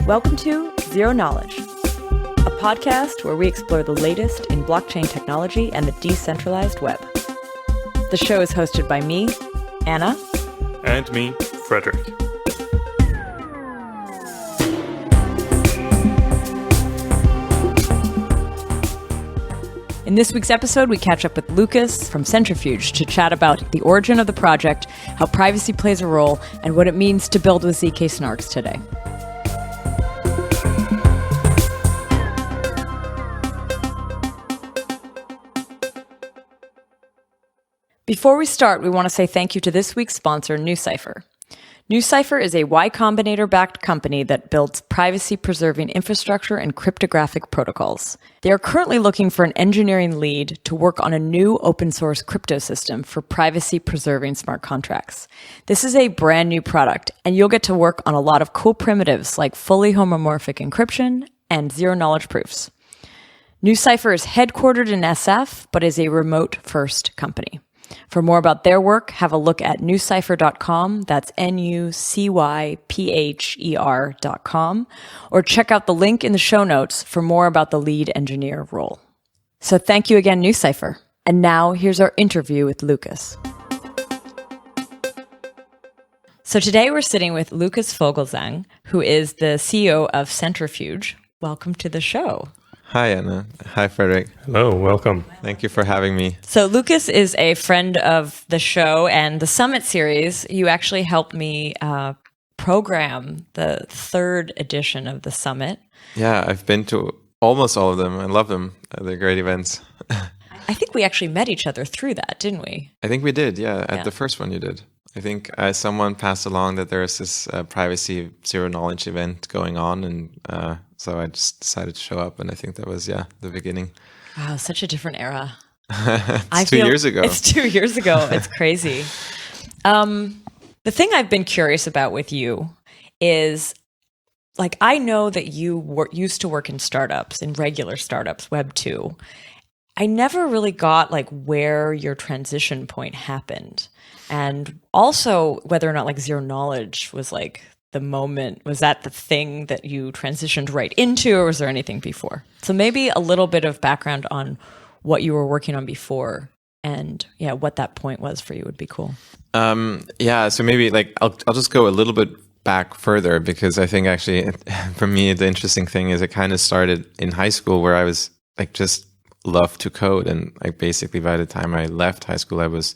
Welcome to Zero Knowledge, a podcast where we explore the latest in blockchain technology and the decentralized web. The show is hosted by me, Anna. And me, Frederick. In this week's episode, we catch up with Lucas from Centrifuge to chat about the origin of the project, how privacy plays a role, and what it means to build with zkSNARKs today. Before we start, we want to say thank you to this week's sponsor, NuCypher. NuCypher is a Y Combinator-backed company that builds privacy-preserving infrastructure and cryptographic protocols. They are currently looking for an engineering lead to work on a new open-source crypto system for privacy-preserving smart contracts. This is a brand new product, and you'll get to work on a lot of cool primitives like fully homomorphic encryption and zero-knowledge proofs. NuCypher is headquartered in SF, but is a remote-first company. For more about their work, have a look at nucypher.com, that's nucypher.com, or check out the link in the show notes for more about the lead engineer role. So thank you again, NuCypher. And now here's our interview with Lucas. So today we're sitting with Lucas Vogelsang, who is the CEO of Centrifuge. Welcome to the show. Hi, Anna. Hi, Frederick. Hello, welcome. Thank you for having me. So Lucas is a friend of the show and the Summit series. You actually helped me program the third edition of the Summit. Yeah, I've been to almost all of them. I love them. They're great events. I think we actually met each other through that, didn't we? I think we did, yeah. At the first one you did. I think someone passed along that there was this privacy zero knowledge event going on, and so I just decided to show up, and I think that was, the beginning. Wow, such a different era. It's 2 years ago. It's 2 years ago. It's crazy. The thing I've been curious about with you is, like, I know that you used to work in startups, in regular startups, Web 2. I never really got, like, where your transition point happened. And also whether or not, like, zero knowledge was, like, the moment, was that the thing that you transitioned right into, or was there anything before? So maybe a little bit of background on what you were working on before and what that point was for you would be cool. So maybe like I'll just go a little bit back further, because I think actually for me the interesting thing is it kind of started in high school, where I was like just loved to code, and like basically by the time I left high school I was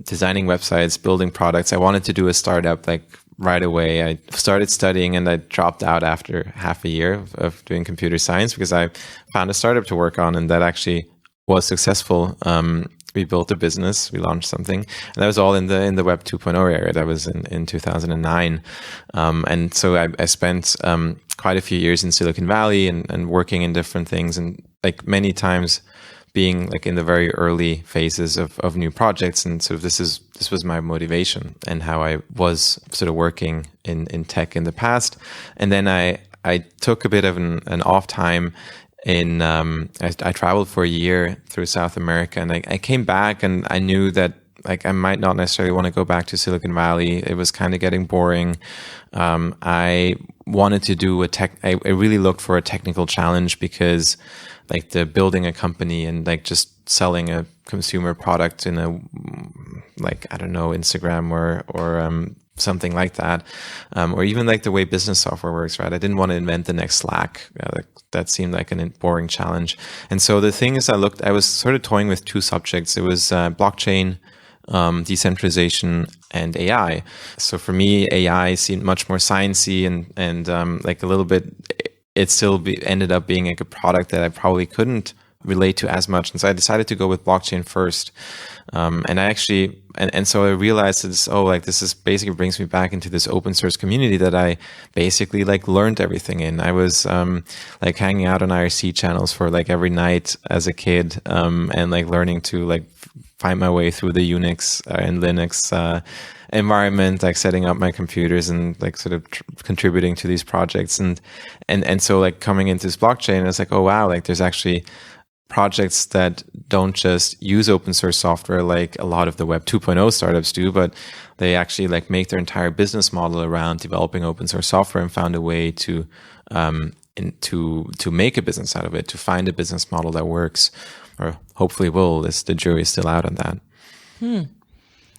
designing websites, building products. I wanted to do a startup like right away. I started studying and I dropped out after half a year of doing computer science because I found a startup to work on, and that actually was successful. We built a business, we launched something, and that was all in the Web 2.0 area. That was in 2009. And so I spent quite a few years in Silicon Valley and working in different things, and like many times being like in the very early phases of new projects. And sort of this was my motivation and how I was sort of working in tech in the past. And then I took a bit of an off time I traveled for a year through South America, and I came back and I knew that like I might not necessarily want to go back to Silicon Valley. It was kind of getting boring. I wanted to do I really looked for a technical challenge, because like the building a company and like just selling a consumer product in a, like, I don't know, Instagram or something like that, or even like the way business software works, right? I didn't want to invent the next Slack. That seemed like a boring challenge. And so the thing is, I was sort of toying with two subjects. It was blockchain, decentralization, and AI. So for me, AI seemed much more sciencey and like a little bit, it still ended up being like a product that I probably couldn't relate to as much. And so I decided to go with blockchain first. And I actually, and so I realized this is basically brings me back into this open source community that I basically like learned everything in. I was like hanging out on IRC channels for like every night as a kid, and like learning to like find my way through the Unix and Linux environment, like setting up my computers and like sort of contributing to these projects. And so like coming into this blockchain, it's like, oh wow, like there's actually projects that don't just use open source software like a lot of the Web 2.0 startups do, but they actually like make their entire business model around developing open source software and found a way to make a business out of it, to find a business model that works, or hopefully will. The jury is still out on that.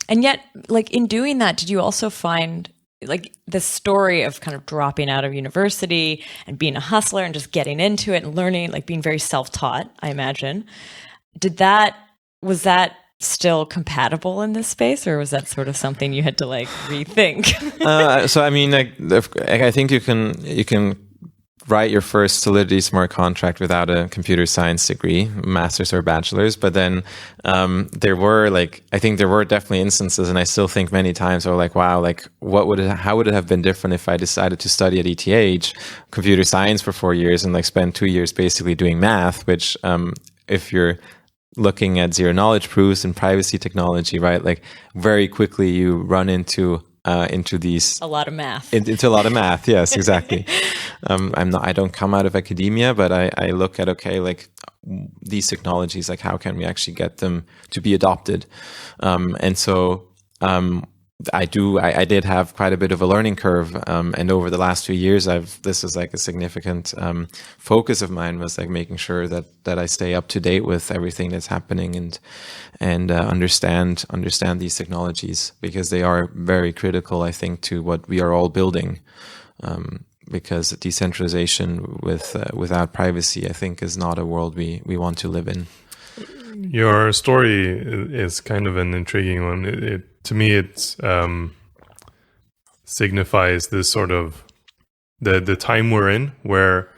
And yet, like in doing that, did you also find like the story of kind of dropping out of university and being a hustler and just getting into it and learning, like being very self-taught, I imagine. Was that still compatible in this space, or was that sort of something you had to like rethink? So I mean, like, I think you can write your first Solidity smart contract without a computer science degree, master's or bachelor's. But then there were definitely instances, and I still think many times, or like, wow, like how would it have been different if I decided to study at ETH computer science for 4 years and like spend 2 years basically doing math, which if you're looking at zero knowledge proofs and privacy technology, right, like very quickly you run into these a lot of math. Into a lot of math, yes, exactly. I don't come out of academia, but I look at, okay, like these technologies, like how can we actually get them to be adopted? And so I did have quite a bit of a learning curve, and over the last 2 years, this is like a significant focus of mine, was like making sure that I stay up to date with everything that's happening and understand these technologies, because they are very critical, I think, to what we are all building. Because decentralization without privacy, I think, is not a world we want to live in. Your story is kind of an intriguing one. To me, it signifies this sort of the time we're in, where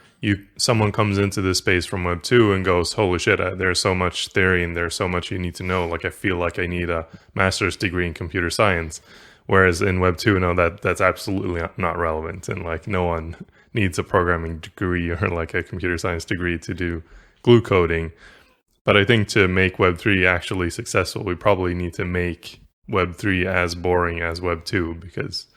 someone comes into this space from Web 2 and goes, holy shit, there's so much theory and there's so much you need to know. Like, I feel like I need a master's degree in computer science. Whereas in Web 2, no, that's absolutely not relevant. And like, no one needs a programming degree or like a computer science degree to do glue coding. But I think to make Web 3 actually successful, we probably need to make Web 3 as boring as Web 2, because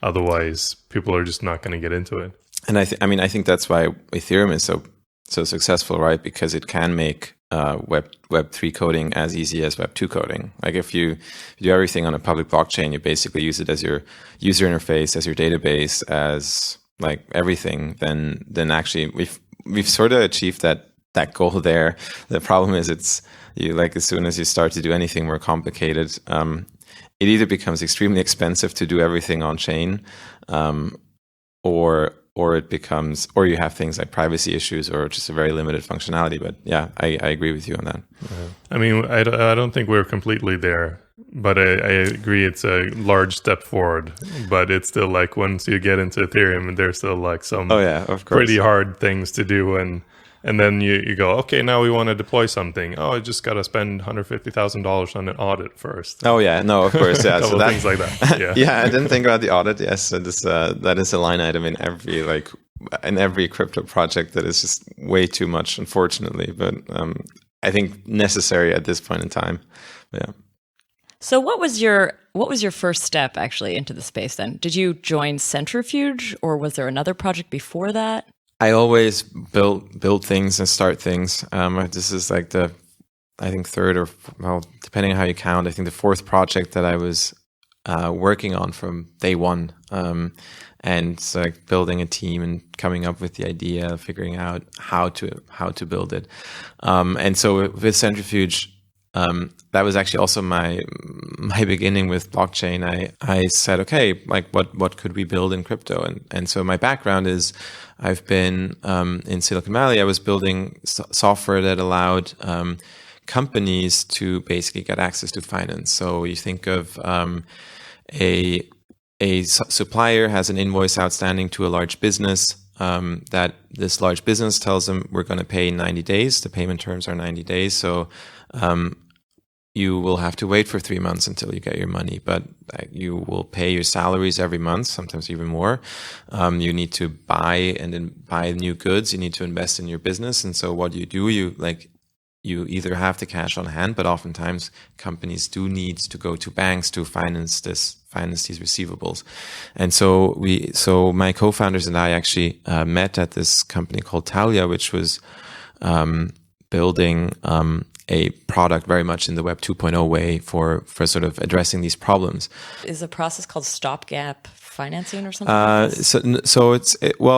otherwise people are just not going to get into it. And I think that's why Ethereum is so successful, right? Because it can make Web 3 coding as easy as Web 2 coding. Like if you do everything on a public blockchain, you basically use it as your user interface, as your database, as like everything. Then actually we've sort of achieved that goal there. The problem is as soon as you start to do anything more complicated, it either becomes extremely expensive to do everything on chain, or you have things like privacy issues or just a very limited functionality. But yeah, I agree with you on that. Yeah. I mean, I don't think we're completely there, but I agree it's a large step forward. But it's still like, once you get into Ethereum, there's still like some pretty hard things to do, and then you go, okay, now we want to deploy something. Oh, I just got to spend $150,000 on an audit first. Oh yeah, no, of course, yeah. So things like that. Yeah, yeah. I didn't think about the audit. Yes, so that is a line item in every crypto project that is just way too much, unfortunately. But I think necessary at this point in time. Yeah. So what was your first step actually into the space then? Did you join Centrifuge, or was there another project before that? I always build things and start things. This is like I think third, or well, depending on how you count, I think the fourth project that I was working on from day one. And so like building a team and coming up with the idea, figuring out how to build it. And so with Centrifuge, that was actually also my beginning with blockchain. I said, okay, like what could we build in crypto? And so my background is, I've been in Silicon Valley. I was building software that allowed companies to basically get access to finance. So you think of a supplier has an invoice outstanding to a large business, that this large business tells them, we're going to pay in 90 days. The payment terms are 90 days. So you will have to wait for 3 months until you get your money, but you will pay your salaries every month, sometimes even more. You need to buy new goods. You need to invest in your business. And so what you do, you either have the cash on hand, but oftentimes companies do need to go to banks to finance these receivables. And so my co-founders and I actually met at this company called Talia, which was building a product very much in the Web 2.0 way for sort of addressing these problems. Is the process called stopgap financing or something like this? So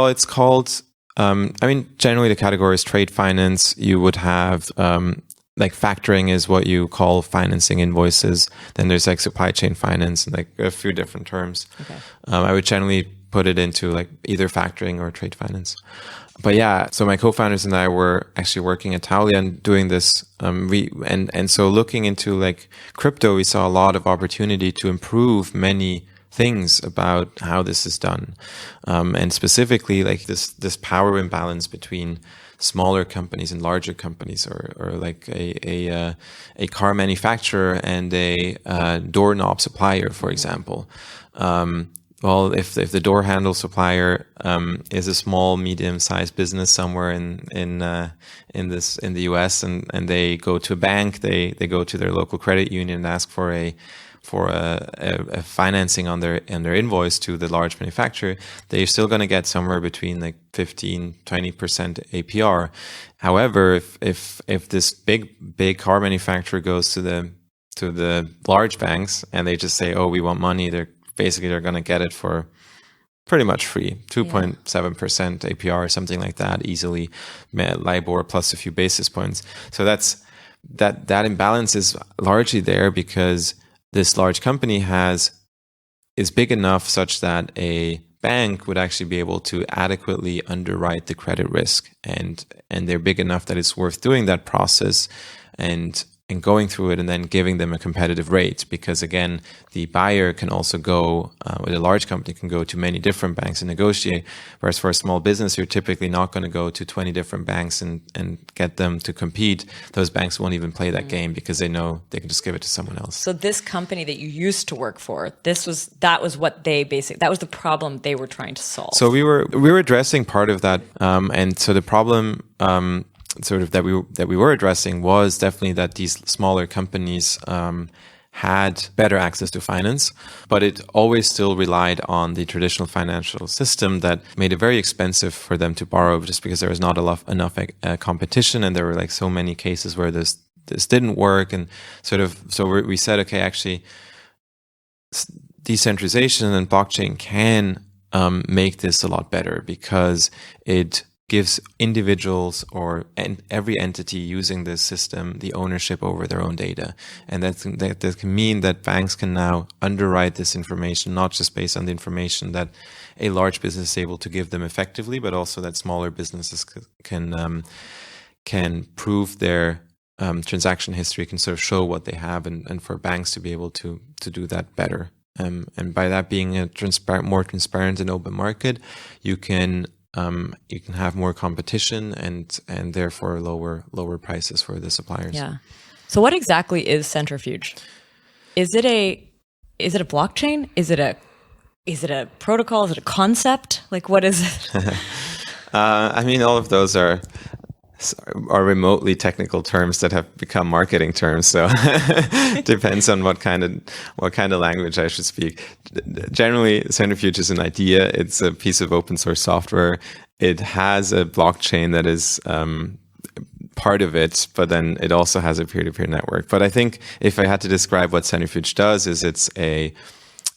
it's called, generally the category is trade finance. You would have, like factoring is what you call financing invoices. Then there's like supply chain finance and like a few different terms. Okay. I would generally put it into like either factoring or trade finance. But yeah, so my co-founders and I were actually working at Taulia and doing this. So looking into like crypto, we saw a lot of opportunity to improve many things about how this is done, and specifically like this power imbalance between smaller companies and larger companies, or like a car manufacturer and a doorknob supplier, for example. Well, if the door handle supplier is a small, medium-sized business somewhere in the US, and they go to a bank, they go to their local credit union and ask for a financing on their invoice to the large manufacturer, they're still going to get somewhere between like 15-20% APR. However, if this big car manufacturer goes to the large banks and they just say, oh, we want money, they're going to get it for pretty much free, 2.7% APR or something like that, easily, LIBOR plus a few basis points. So that imbalance is largely there because this large company is big enough such that a bank would actually be able to adequately underwrite the credit risk, and they're big enough that it's worth doing that process and going through it and then giving them a competitive rate, because again, the buyer can also go, with a large company can go to many different banks and negotiate, whereas for a small business, you're typically not going to go to 20 different banks and get them to compete. Those banks won't even play that game because they know they can just give it to someone else. So this company that you used to work for, that was the problem they were trying to solve. So we were addressing part of that, and so the problem sort of that we were addressing was definitely that these smaller companies had better access to finance, but it always still relied on the traditional financial system that made it very expensive for them to borrow, just because there was not enough competition, and there were like so many cases where this didn't work, and we said, okay, actually, decentralization and blockchain can make this a lot better, because it gives individuals and every entity using this system the ownership over their own data. And that can mean that banks can now underwrite this information, not just based on the information that a large business is able to give them effectively, but also that smaller businesses can prove their transaction history, can sort of show what they have, and for banks to be able to do that better. And by that being a more transparent and open market, you can have more competition and therefore lower prices for the suppliers. Yeah. So what exactly is Centrifuge? Is it a blockchain? Is it a protocol? Is it a concept? Like, what is it? All of those are remotely technical terms that have become marketing terms. So depends on what kind of language I should speak. Generally, Centrifuge is an idea. It's a piece of open source software. It has a blockchain that is part of it, but then it also has a peer-to-peer network. But I think if I had to describe what Centrifuge does, is it's a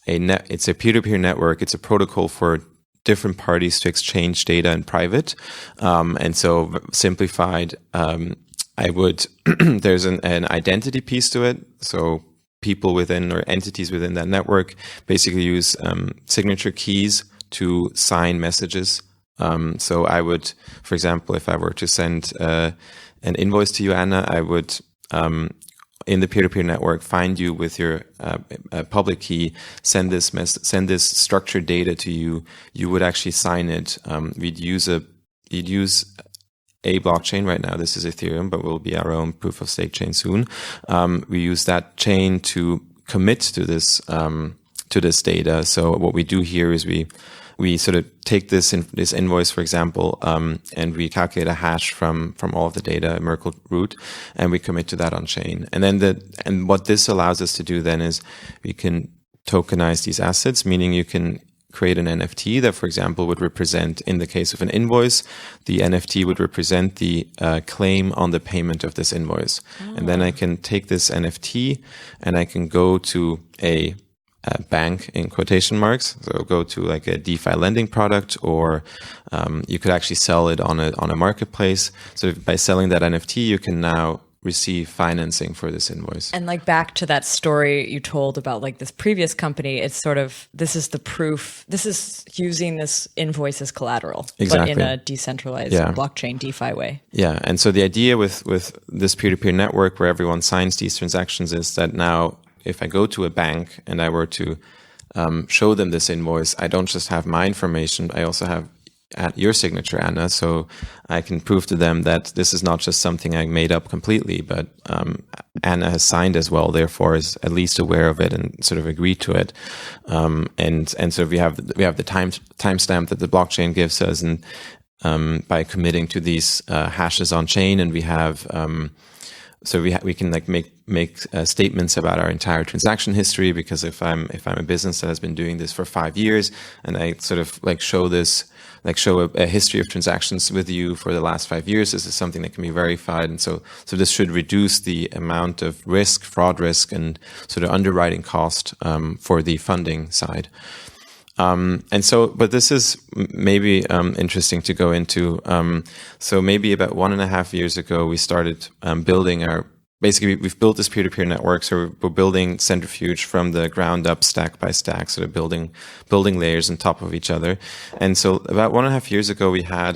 peer-to-peer network. It's a protocol for different parties to exchange data in private. And so simplified, there's an identity piece to it. So people within or entities within that network basically use signature keys to sign messages. So I would, for example, if I were to send an invoice to you, Anna, I would, in the peer-to-peer network, find you with your public key, send this structured data to you. You would actually sign it. You'd use a blockchain right now. This is Ethereum, but will be our own proof of stake chain soon. We use that chain to commit to this data. So what we do here is we sort of take this invoice, for example, and we calculate a hash from all of the data, a Merkle root, and we commit to that on chain. And then what this allows us to do then is we can tokenize these assets, meaning you can create an NFT that, for example, would represent, in the case of an invoice, the NFT would represent the claim on the payment of this invoice. And then I can take this NFT and I can go to a bank in quotation marks. So go to like a DeFi lending product, or you could actually sell it on a marketplace. So by selling that NFT, you can now receive financing for this invoice. And like back to that story you told about like this previous company, it's sort of, this is the proof, this is using this invoice as collateral, exactly. but in a decentralized blockchain DeFi way. Yeah. And so the idea with this peer-to-peer network where everyone signs these transactions is that now if I go to a bank and I were to show them this invoice, I don't just have my information, I also have your signature, Anna, so I can prove to them that this is not just something I made up completely, but Anna has signed as well, therefore is at least aware of it and sort of agreed to it. And so we have the timestamp that the blockchain gives us, and by committing to these hashes on chain, and we have so we can like make statements about our entire transaction history, because if I'm a business that has been doing this for 5 years and I sort of like show a history of transactions with you for the last 5 years, this is something that can be verified. And so this should reduce the amount of risk, fraud risk, and sort of underwriting cost for the funding side. But this is maybe interesting to go into. So maybe about 1.5 years ago, we started building we've built this peer-to-peer network. So we're building Centrifuge from the ground up, stack by stack, sort of building layers on top of each other. And so about 1.5 years ago, we had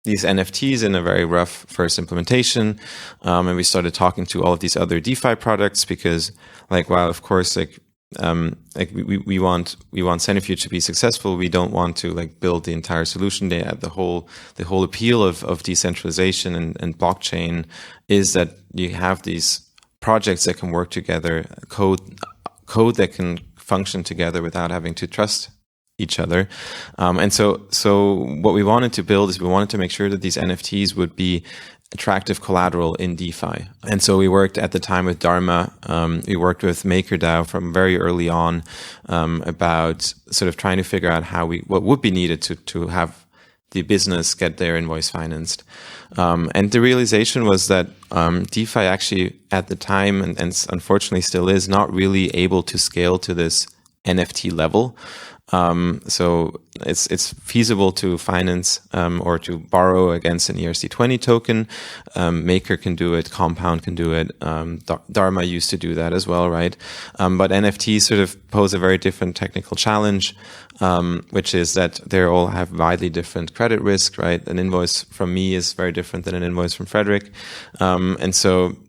these NFTs in a very rough first implementation. And we started talking to all of these other DeFi products, because like, while of course, we want Centrifuge to be successful, we don't want to like build the entire solution. The whole appeal of decentralization and blockchain is that you have these projects that can work together, code that can function together without having to trust each other. And so what we wanted to build is we wanted to make sure that these NFTs would be attractive collateral in DeFi. And so we worked at the time with Dharma. We worked with MakerDAO from very early on about sort of trying to figure out what would be needed to have the business get their invoice financed. And the realization was that DeFi actually at the time, and unfortunately still is, not really able to scale to this NFT level. So it's feasible to finance or to borrow against an ERC20 token. Maker can do it, Compound can do it. Dharma used to do that as well, right? But NFTs sort of pose a very different technical challenge, which is that they all have widely different credit risk, right? An invoice from me is very different than an invoice from Frederick.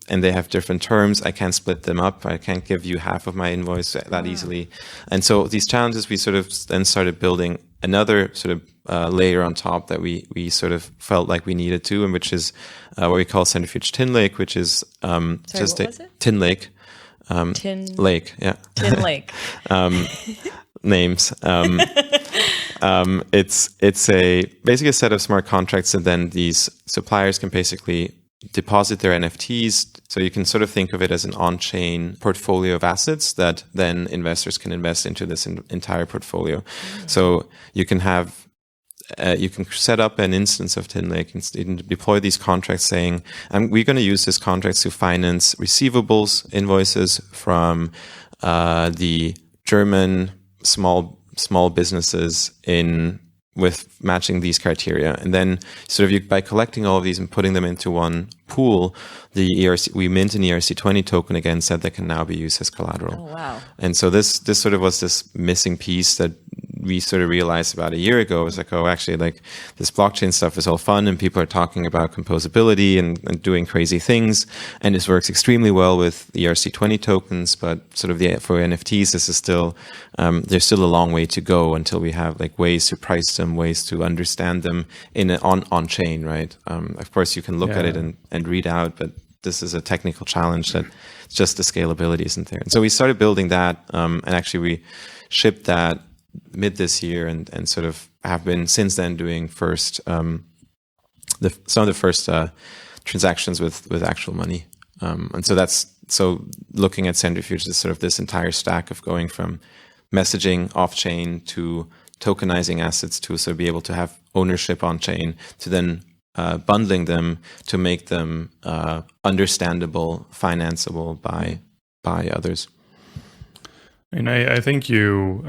And they have different terms. I can't split them up. I can't give you half of my invoice that easily. And so these challenges, we sort of then started building another sort of layer on top that we sort of felt like we needed to, and which is what we call Centrifuge Tin Lake, which is just a Tin Lake. Lake, yeah. Tin Lake. Names. It's basically a set of smart contracts, and then these suppliers can basically deposit their NFTs. So you can sort of think of it as an on-chain portfolio of assets that then investors can invest into this entire portfolio. So you can have, you can set up an instance of Tin Lake and deploy these contracts saying, we're going to use these contracts to finance receivables, invoices from the German small businesses with matching these criteria. And then sort of by collecting all of these and putting them into one pool, we mint an ERC20 token against that can now be used as collateral. Oh, wow. And so this sort of was this missing piece that we sort of realized about a year ago. It was like, oh, actually, like this blockchain stuff is all fun and people are talking about composability and doing crazy things. And this works extremely well with the ERC20 tokens, but sort of for NFTs, this is still, there's still a long way to go until we have like ways to price them, ways to understand them on chain, right? Of course, you can look at it and read out, but this is a technical challenge that just the scalability isn't there. And so we started building that, and actually we shipped that mid this year, and sort of have been since then doing some of the first transactions with actual money. And so looking at Centrifuge is sort of this entire stack of going from messaging off chain to tokenizing assets to sort of be able to have ownership on chain, to then bundling them to make them understandable, financeable by others. And I think you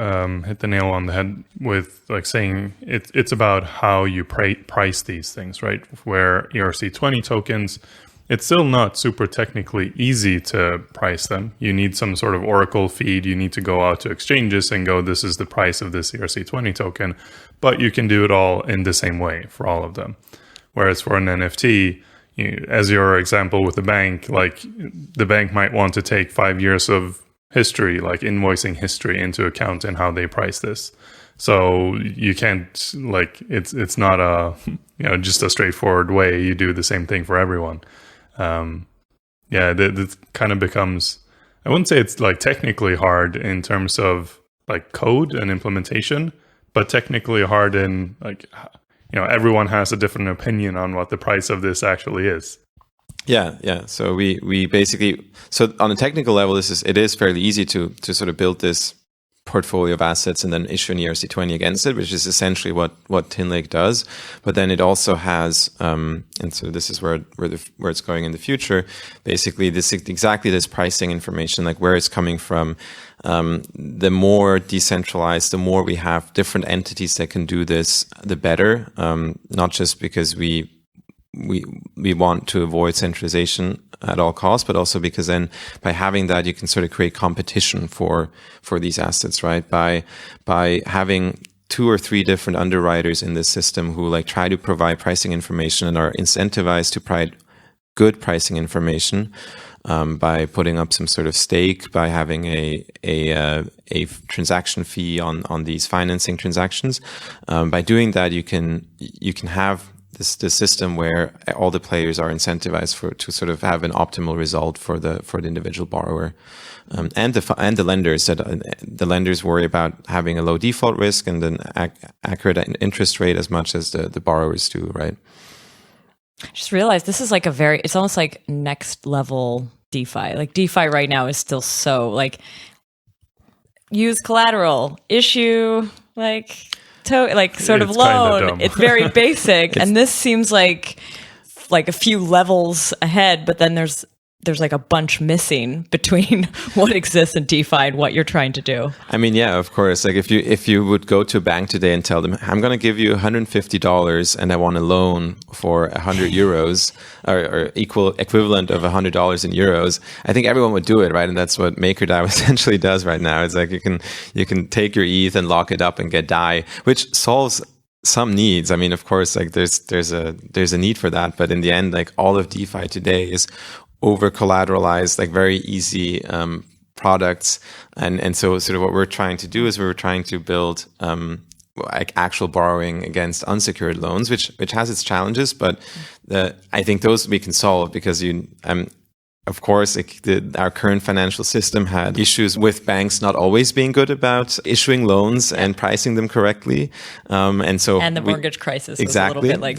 hit the nail on the head with like saying it's about how you price these things, right? Where ERC20 tokens, it's still not super technically easy to price them. You need some sort of Oracle feed. You need to go out to exchanges and go, this is the price of this ERC20 token. But you can do it all in the same way for all of them. Whereas for an NFT, as your example with the bank, like the bank might want to take 5 years of history, like invoicing history, into account in how they price this. So you can't, like, it's not a, just a straightforward way you do the same thing for everyone. That kind of becomes, I wouldn't say it's like technically hard in terms of like code and implementation, but technically hard in like, everyone has a different opinion on what the price of this actually is. Yeah. So we basically, so on a technical level, it is fairly easy to sort of build this portfolio of assets and then issue an ERC20 against it, which is essentially what TinLake does. But then it also has, and so this is where it's going in the future. Basically, exactly this pricing information, like where it's coming from. The more decentralized, the more we have different entities that can do this, the better. Not just because we want to avoid centralization at all costs, but also because then by having that, you can sort of create competition for these assets, right? By having 2 or 3 different underwriters in this system who like try to provide pricing information and are incentivized to provide good pricing information, by putting up some sort of stake, by having a transaction fee on these financing transactions. By doing that, you can have this system where all the players are incentivized to sort of have an optimal result for the individual borrower, and the lenders. The lenders worry about having a low default risk and an accurate interest rate as much as the borrowers do, right? I just realized this is like it's almost like next level DeFi. Like DeFi right now is still so like use collateral, issue sort of loan. It's very basic, and this seems like a few levels ahead. But then there's like a bunch missing between what exists in DeFi and what you're trying to do. I mean, yeah, of course. Like if you would go to a bank today and tell them, I'm going to give you $150 and I want a loan for 100 euros or equivalent of $100 in euros, I think everyone would do it, right? And that's what MakerDAO essentially does right now. It's like you can take your ETH and lock it up and get DAI, which solves some needs. I mean, of course, like there's a need for that, but in the end, like all of DeFi today is over collateralized, like very easy products, and so sort of what we're trying to do is we're trying to build like actual borrowing against unsecured loans, which has its challenges, but I think those we can solve because of course, our current financial system had issues with banks not always being good about issuing loans and pricing them correctly, and the mortgage crisis exactly was a little bit like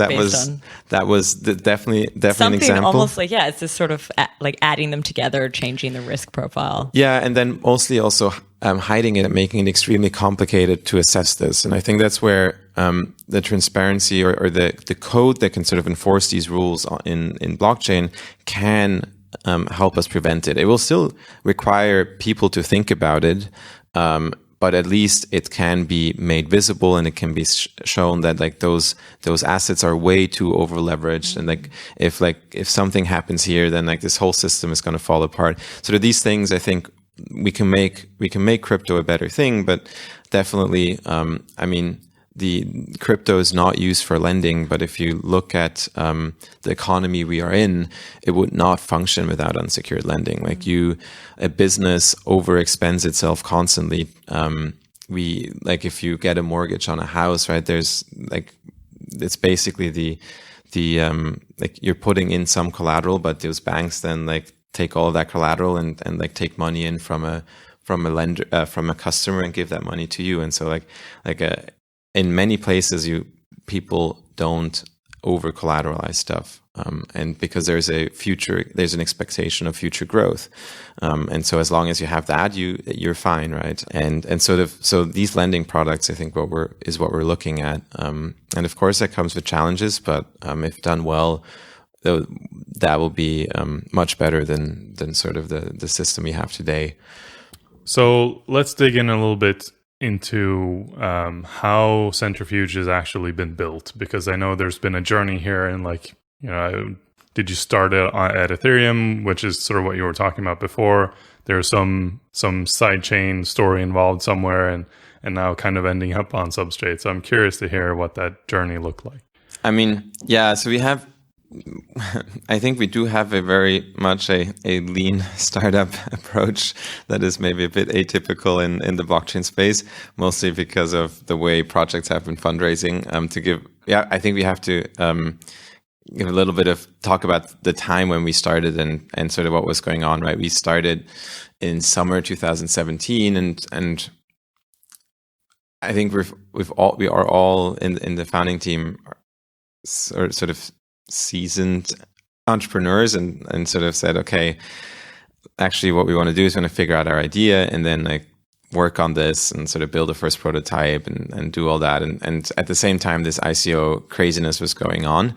that was definitely something an example. Almost like it's this sort of like adding them together, changing the risk profile. Yeah, and then mostly also hiding it and making it extremely complicated to assess this, and I think that's where the transparency or the code that can sort of enforce these rules in blockchain can help us prevent it. It will still require people to think about it, but at least it can be made visible and it can be shown that like those assets are way too over leveraged, and if something happens here, then like this whole system is going to fall apart. So these things, I think we can make crypto a better thing, but definitely, I mean, the crypto is not used for lending, but if you look at the economy we are in, it would not function without unsecured lending. Like a business overexpends itself constantly. If you get a mortgage on a house, right? There's like, it's basically the like you're putting in some collateral, but those banks then like take all of that collateral and like take money in from a lender, from a customer, and give that money to you. And so in many places, people don't over collateralize stuff. And because there's an expectation of future growth. And so as long as you have that, you're fine, right? And so these lending products, I think what we're looking at. And of course that comes with challenges, but if done well, that will be much better than sort of the system we have today. So let's dig in a little bit into how Centrifuge has actually been built, because I know there's been a journey here, and did you start at Ethereum, which is sort of what you were talking about before? There's some sidechain story involved somewhere, and now kind of ending up on Substrate. So I'm curious to hear what that journey looked like. I mean, yeah. So I think we do have a very much a lean startup approach that is maybe a bit atypical in the blockchain space, mostly because of the way projects have been fundraising. I think we have to give a little bit of talk about the time when we started and sort of what was going on, right? We started in summer 2017, and I think we are all in the founding team sort of seasoned entrepreneurs and sort of said, okay, actually what we want to do is want to figure out our idea and then work on this and sort of build a first prototype and do all that. And at the same time, this ICO craziness was going on.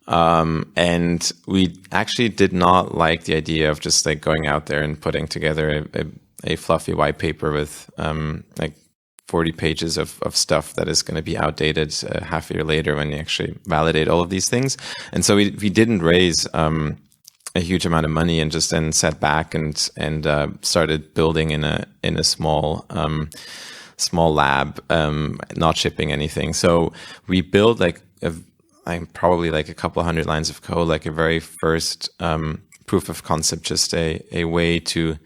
And we actually did not like the idea of just going out there and putting together a fluffy white paper with 40 pages of stuff that is going to be outdated half a year later when you actually validate all of these things. And so we didn't raise a huge amount of money and just then sat back and started building in a small lab, not shipping anything. So we built probably a couple of hundred lines of code, like a very first proof of concept, just a way to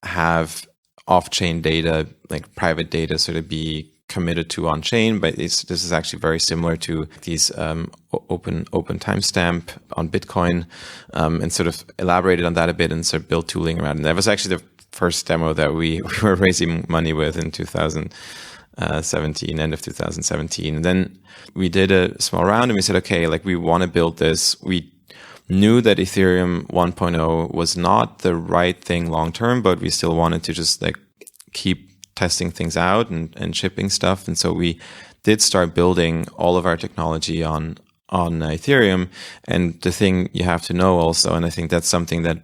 have off-chain data, private data, sort of be committed to on-chain. But this is actually very similar to these open timestamp on Bitcoin, and sort of elaborated on that a bit and sort of built tooling around it. And that was actually the first demo that we were raising money with in 2017, end of 2017. And then we did a small round and we said, okay, we want to build this. We knew that Ethereum 1.0 was not the right thing long term, but we still wanted to just keep testing things out and shipping stuff. And so we did start building all of our technology on Ethereum. And the thing you have to know also, and I think that's something that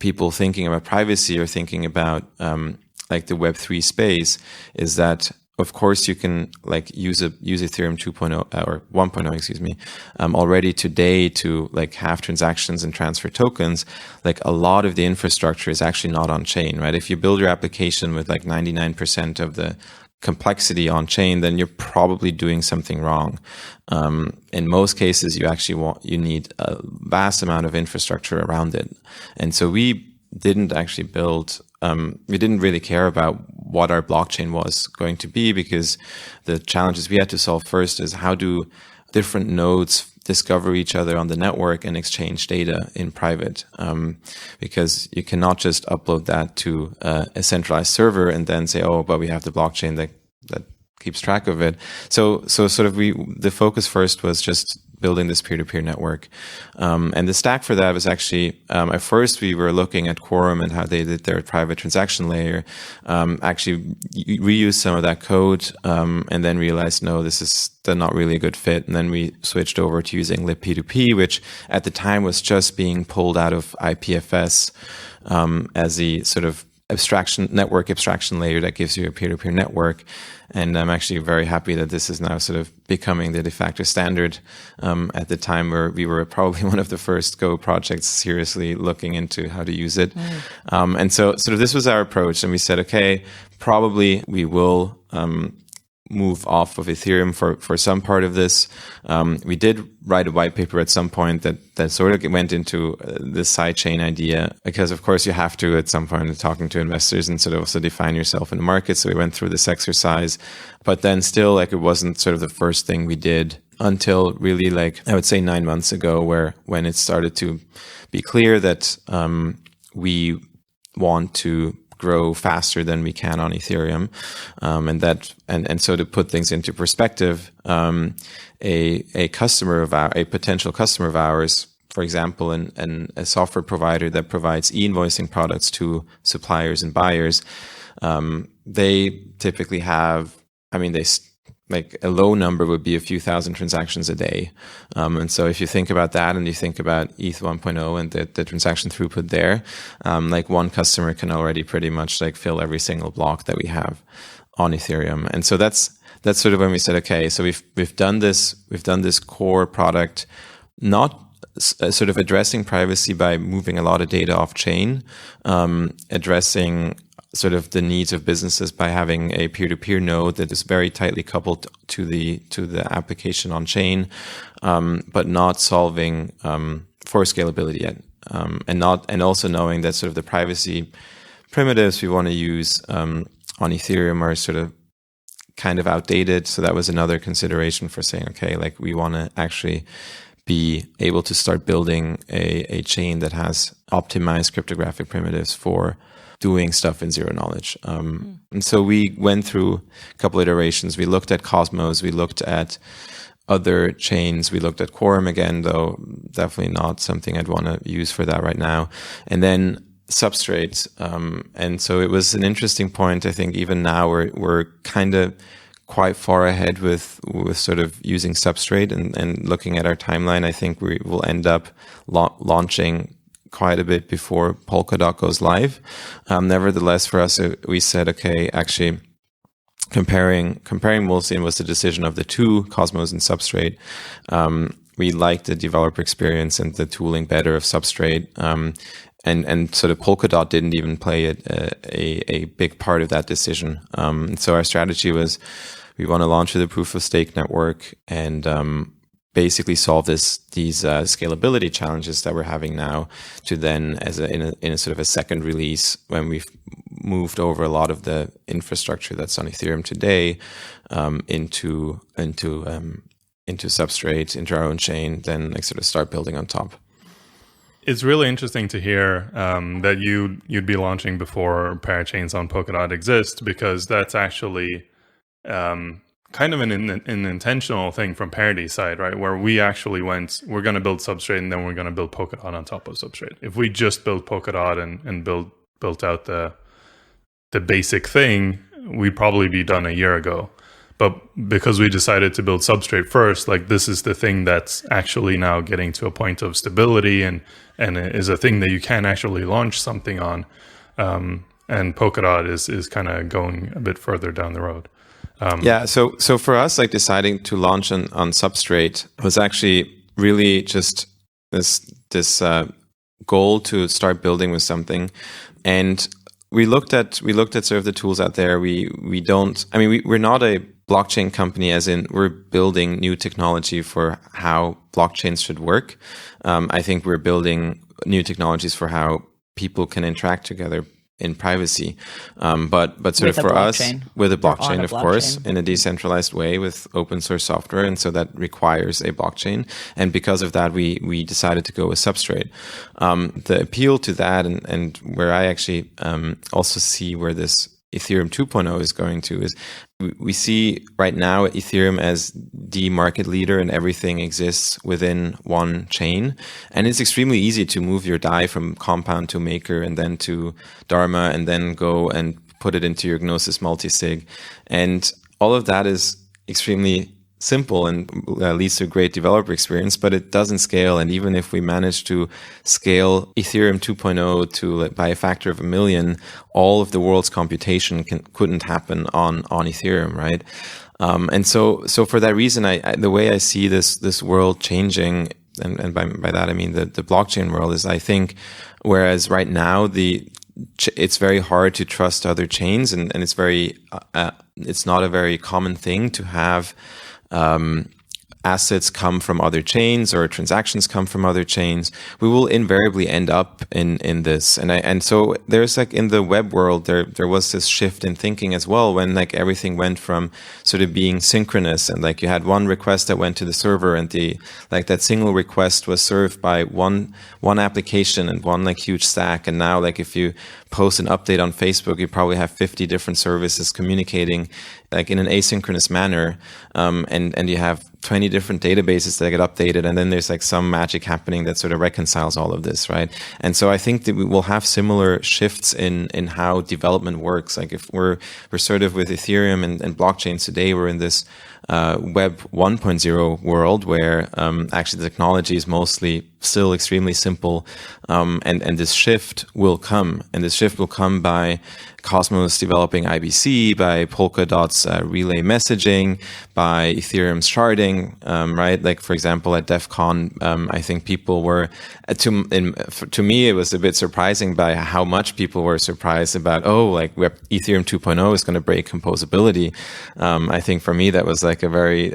people thinking about privacy or thinking about the Web3 space, is that of course you can use Ethereum 2.0 or 1.0, already today to have transactions and transfer tokens. A lot of the infrastructure is actually not on chain, right? If you build your application with 99% of the complexity on chain, then you're probably doing something wrong. In most cases, you need a vast amount of infrastructure around it, and so we didn't actually build. We didn't really care about what our blockchain was going to be, because the challenges we had to solve first is how do different nodes discover each other on the network and exchange data in private, because you cannot just upload that to a centralized server and then say, oh, but we have the blockchain that keeps track of it. So sort of the focus first was just building this peer-to-peer network. And the stack for that was actually, at first we were looking at Quorum and how they did their private transaction layer, actually reused some of that code, and then realized, no, this is not really a good fit. And then we switched over to using libp2p, which at the time was just being pulled out of IPFS as the sort of network abstraction layer that gives you a peer-to-peer network. And I'm actually very happy that this is now sort of becoming the de facto standard, at the time where we were probably one of the first Go projects seriously looking into how to use it. And so sort of this was our approach. And we said, okay, probably we will move off of Ethereum for some part of this. We did write a white paper at some point that sort of went into this sidechain idea, because of course you have to at some point talking to investors and sort of also define yourself in the market. So we went through this exercise, but then still it wasn't sort of the first thing we did until really I would say 9 months ago, when it started to be clear that we want to grow faster than we can on Ethereum. And so to put things into perspective, a potential customer of ours, for example, a software provider that provides e-invoicing products to suppliers and buyers, they typically have, like a low number would be a few thousand transactions a day. And so if you think about that and you think about ETH 1.0 and the transaction throughput there, like one customer can already pretty much like fill every single block that we have on Ethereum. And so that's sort of when we said, okay, so we've done this core product, not sort of addressing privacy by moving a lot of data off chain, addressing sort of the needs of businesses by having a peer-to-peer node that is very tightly coupled to the application on chain, but not solving for scalability yet, and also knowing that sort of the privacy primitives we want to use on Ethereum are sort of kind of outdated. So that was another consideration for saying, okay, like we want to actually be able to start building a chain that has optimized cryptographic primitives for doing stuff in zero knowledge. And so we went through a couple iterations. We looked at Cosmos, we looked at other chains, we looked at Quorum again, though definitely not something I'd want to use for that right now. And then Substrate. And so it was an interesting point. I think even now we're kind of quite far ahead with sort of using Substrate and looking at our timeline. I think we will end up launching quite a bit before Polkadot goes live. Nevertheless, for us, we said, okay, actually comparing Wolfstein was the decision of the two, Cosmos and Substrate. We liked the developer experience and the tooling better of Substrate. And sort of Polkadot didn't even play a big part of that decision. So our strategy was we want to launch with a proof of stake network and basically solve these scalability challenges that we're having now to then in a sort of a second release when we've moved over a lot of the infrastructure that's on Ethereum today into Substrate, into our own chain, then like sort of start building on top. It's really interesting to hear that you'd be launching before parachains on Polkadot exist, because that's actually kind of an intentional thing from Parity's side, right? Where we actually we're going to build Substrate and then we're going to build Polkadot on top of Substrate. If we just built Polkadot and built out the basic thing, we'd probably be done a year ago. But because we decided to build Substrate first, like this is the thing that's actually now getting to a point of stability and is a thing that you can actually launch something on. And Polkadot is kind of going a bit further down the road. So for us, like deciding to launch on Substrate was actually really just this goal to start building with something. And we looked at sort of the tools out there. We're not a blockchain company, as in we're building new technology for how blockchains should work. I think we're building new technologies for how people can interact together in privacy. But sort of for us, with a blockchain, of course, in a decentralized way with open source software. And so that requires a blockchain. And because of that, we decided to go with Substrate. The appeal to that and where I actually also see where this Ethereum 2.0 is going to is we see right now Ethereum as the market leader and everything exists within one chain. And it's extremely easy to move your DAI from Compound to Maker and then to Dharma and then go and put it into your Gnosis multisig. And all of that is extremely simple and leads to a great developer experience, but it doesn't scale. And even if we manage to scale Ethereum 2.0 to by a factor of 1 million, all of the world's computation couldn't happen on Ethereum, right? And so for that reason, the way I see this world changing, and by that I mean the blockchain world, is I think whereas right now it's very hard to trust other chains, and it's not a very common thing to have assets come from other chains or transactions come from other chains. We will invariably end up in this. And so there's like in the web world, there was this shift in thinking as well, when like everything went from sort of being synchronous and like you had one request that went to the server and that single request was served by one application and one like huge stack. And now like if you post an update on Facebook, you probably have 50 different services communicating like in an asynchronous manner. And you have 20 different databases that get updated. And then there's like some magic happening that sort of reconciles all of this, right? And so I think that we will have similar shifts in how development works. Like if we're sort of with Ethereum and blockchains today, we're in this Web 1.0 world where actually the technology is mostly still extremely simple, and this shift will come. And this shift will come by Cosmos developing IBC, by Polkadot's relay messaging, by Ethereum's sharding, right? Like, for example, at DEF CON, I think people were, to me, it was a bit surprising by how much people were surprised about, Ethereum 2.0 is going to break composability. I think for me, that was like a very,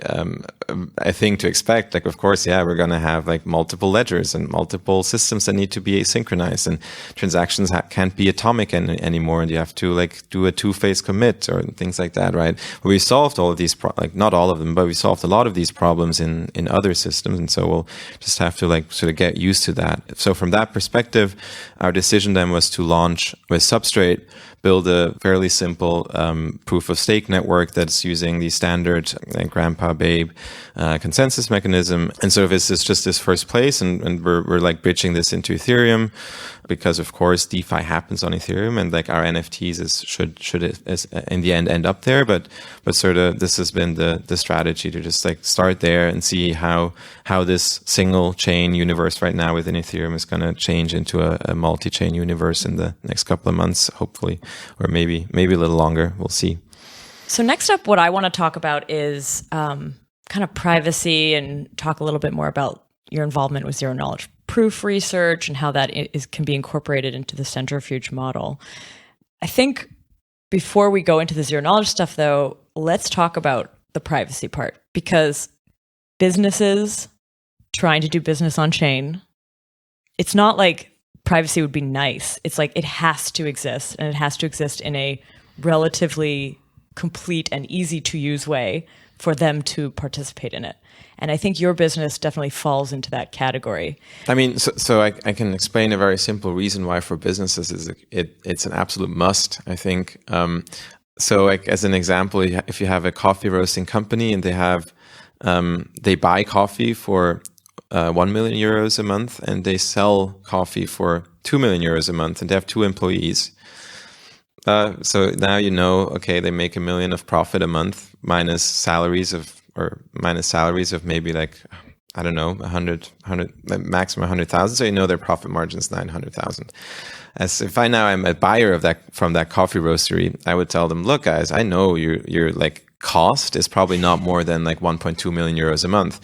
a thing to expect. Like, of course, yeah, we're going to have like multiple ledgers and multiple systems that need to be asynchronized, and transactions can't be atomic anymore, and you have to like do a two-phase commit or things like that, right? But we solved all of these, not all of them, but we solved a lot of these problems in other systems, and so we'll just have to like sort of get used to that. So from that perspective, our decision then was to launch with Substrate, build a fairly simple proof of stake network that's using the standard grandpa babe consensus mechanism. And so this is just this first place, and we're like bridging this into Ethereum, because of course DeFi happens on Ethereum, and like our NFTs should in the end up there. But sort of this has been the strategy to just like start there and see how this single chain universe right now within Ethereum is going to change into a multi-chain universe in the next couple of months, hopefully, or maybe a little longer. We'll see. So next up, what I want to talk about is kind of privacy, and talk a little bit more about your involvement with zero-knowledge proof research and how that can be incorporated into the Centrifuge model. I think before we go into the zero-knowledge stuff, though, let's talk about the privacy part, because businesses trying to do business on chain, it's not like privacy would be nice. It's like it has to exist, and it has to exist in a relatively complete and easy to use way for them to participate in it. And I think your business definitely falls into that category. I mean, so I can explain a very simple reason why for businesses it's an absolute must, I think. So like as an example, if you have a coffee roasting company and they buy coffee for 1 million euros a month, and they sell coffee for 2 million euros a month, and they have 2 employees. So now okay, they make 1 million of profit a month minus salaries of maybe like, I don't know, 100 maximum 100,000. So their profit margin is 900,000. As if I now am a buyer from that coffee roastery, I would tell them, look, guys, I know you're like cost is probably not more than like 1.2 million euros a month.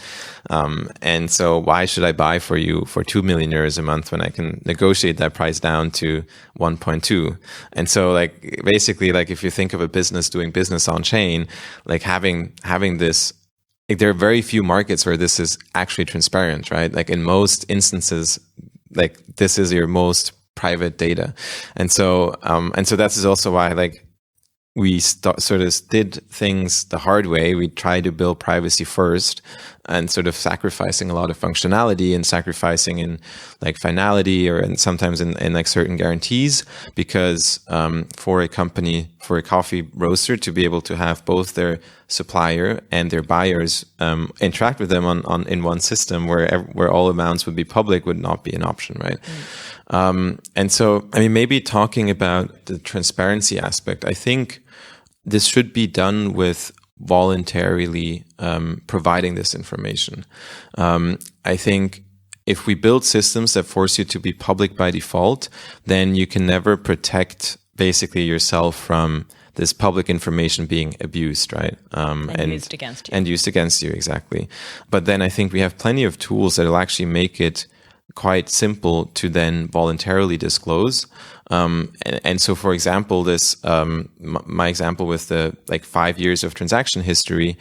And so why should I buy for you for 2 million euros a month when I can negotiate that price down to 1.2? And so like, basically, like if you think of a business doing business on chain, like having this, like there are very few markets where this is actually transparent, right? Like in most instances, like this is your most private data. And so that is also why like we sort of did things the hard way. We tried to build privacy first, and sort of sacrificing a lot of functionality and sacrificing in like finality and sometimes in like certain guarantees, because for a company, for a coffee roaster to be able to have both their supplier and their buyers interact with them in one system where all amounts would be public would not be an option, right? And so, I mean, maybe talking about the transparency aspect, I think this should be done with voluntarily providing this information. I think if we build systems that force you to be public by default, then you can never protect basically yourself from this public information being abused, right? And used against you. And used against you, exactly. But then I think we have plenty of tools that will actually make it quite simple to then voluntarily disclose. And so, for example, this my example with the like 5 years of transaction history,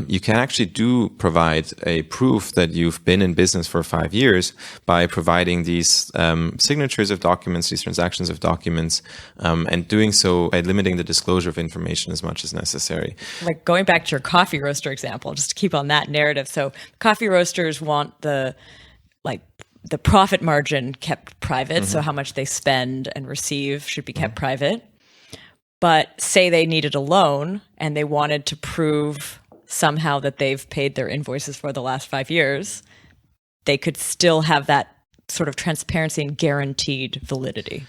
you can actually do provide a proof that you've been in business for 5 years by providing these signatures of documents, these transactions of documents, and doing so by limiting the disclosure of information as much as necessary. Like going back to your coffee roaster example, just to keep on that narrative. So coffee roasters want the like the profit margin kept private. So how much they spend and receive should be kept private. But say they needed a loan and they wanted to prove somehow that they've paid their invoices for the last 5 years, they could still have that sort of transparency and guaranteed validity.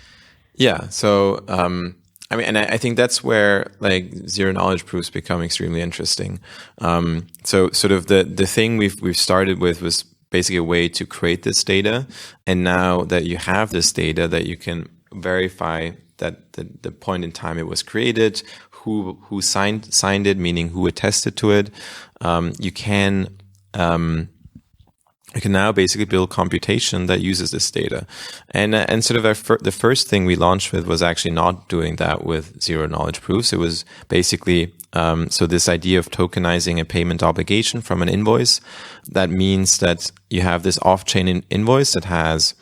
Yeah. So, I mean, and I think that's where like zero knowledge proofs become extremely interesting. So sort of the thing we've started with was basically a way to create this data. And now that you have this data that you can verify that the point in time it was created, who signed it, meaning who attested to it, you can now basically build computation that uses this data. And sort of the first thing we launched with was actually not doing that with zero knowledge proofs. It was basically, so this idea of tokenizing a payment obligation from an invoice. That means that you have this off-chain invoice that has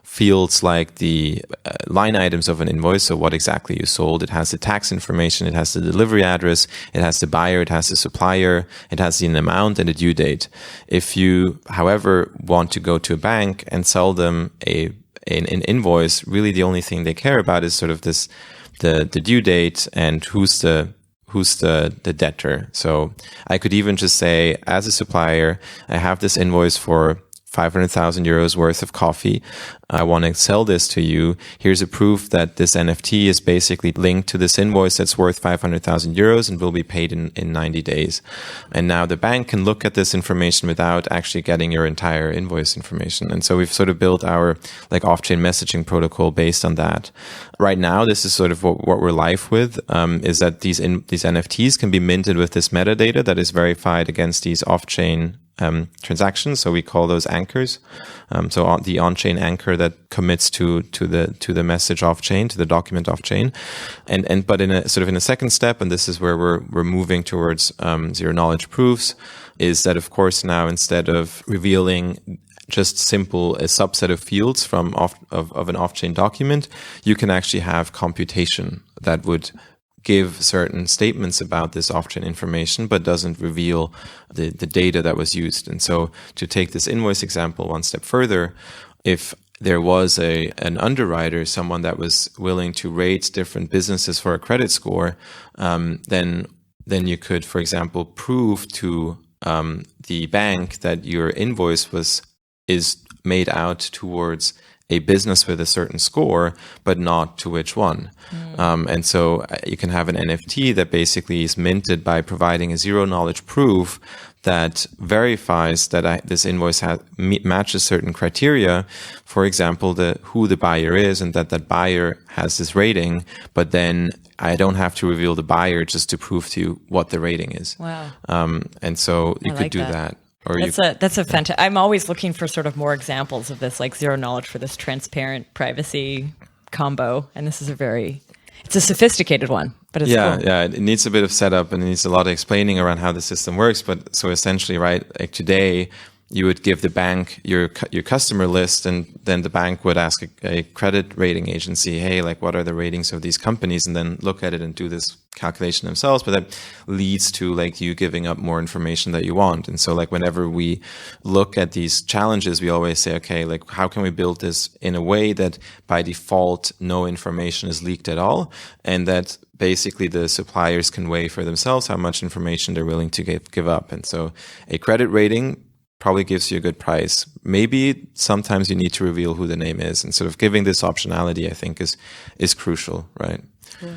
fields like the line items of an invoice, so what exactly you sold. It has the tax information, it has the delivery address, it has the buyer, it has the supplier, it has the amount and the due date. If you, however, want to go to a bank and sell them an invoice, really the only thing they care about is sort of the due date and who's the debtor. So I could even just say, as a supplier, I have this invoice for 500,000 euros worth of coffee. I want to sell this to you. Here's a proof that this NFT is basically linked to this invoice that's worth 500,000 euros and will be paid in 90 days. And now the bank can look at this information without actually getting your entire invoice information. And so we've sort of built our like off-chain messaging protocol based on that. Right now, this is sort of what we're live with, is that these NFTs can be minted with this metadata that is verified against these off-chain transactions. So we call those anchors. So the on-chain anchor that commits to the message off-chain, to the document off-chain, but in a second step, and this is where we're moving towards zero knowledge proofs, is that of course now instead of revealing just a subset of fields from of an off-chain document, you can actually have computation that would give certain statements about this off-chain information, but doesn't reveal the data that was used. And so to take this invoice example one step further, if there was an underwriter, someone that was willing to rate different businesses for a credit score, then you could, for example, prove to the bank that your invoice is made out towards a business with a certain score, but not to which one. And so you can have an NFT that basically is minted by providing a zero knowledge proof that verifies that this invoice matches certain criteria. For example, who the buyer is and that buyer has this rating, but then I don't have to reveal the buyer just to prove to you what the rating is. Wow. And so you could do that. Or that's a fantastic. I'm always looking for sort of more examples of this, like zero knowledge for this transparent privacy combo. And this is it's a sophisticated one, but it's cool. Yeah. It needs a bit of setup and it needs a lot of explaining around how the system works. But so essentially, right, like today, you would give the bank your customer list, and then the bank would ask a credit rating agency, hey, like what are the ratings of these companies, and then look at it and do this calculation themselves. But that leads to like you giving up more information that you want. And so like whenever we look at these challenges, we always say, okay, like how can we build this in a way that by default no information is leaked at all, and that basically the suppliers can weigh for themselves how much information they're willing to give up. And so a credit rating probably gives you a good price. Maybe sometimes you need to reveal who the name is, and sort of giving this optionality, I think, is crucial, right? Cool.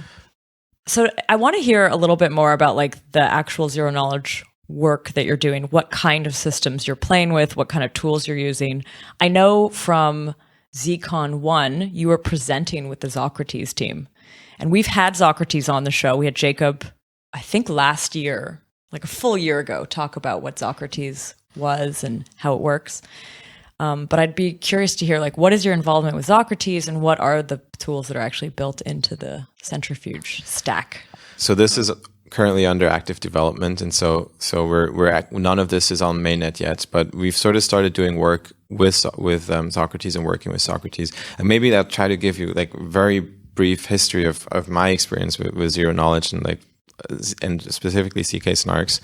So I want to hear a little bit more about like the actual zero knowledge work that you're doing, what kind of systems you're playing with, what kind of tools you're using. I know from ZCon 1, you were presenting with the Socrates team, and we've had Socrates on the show. We had Jacob, I think last year, like a full year ago, talk about what Socrates was and how it works. But I'd be curious to hear, like, what is your involvement with Socrates and what are the tools that are actually built into the Centrifuge stack? So this is currently under active development. And so we're none of this is on mainnet yet, but we've sort of started doing work with Socrates and working with Socrates. And maybe I'll try to give you like very brief history of my experience with zero knowledge and like and specifically zkSNARKs.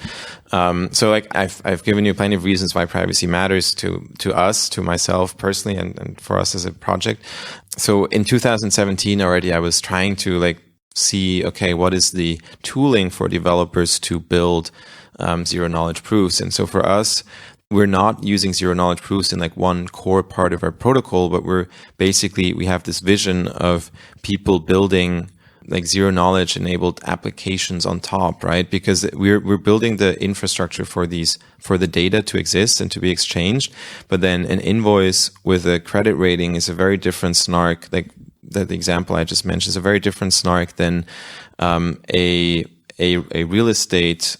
So like I've given you plenty of reasons why privacy matters to us, to myself personally, and for us as a project. So in 2017 already, I was trying to like see, okay, what is the tooling for developers to build zero knowledge proofs? And so for us, we're not using zero knowledge proofs in like one core part of our protocol, but we have this vision of people building like zero knowledge enabled applications on top, right? Because we're building the infrastructure for the data to exist and to be exchanged. But then an invoice with a credit rating is a very different SNARK. Like the example I just mentioned is a very different SNARK than a real estate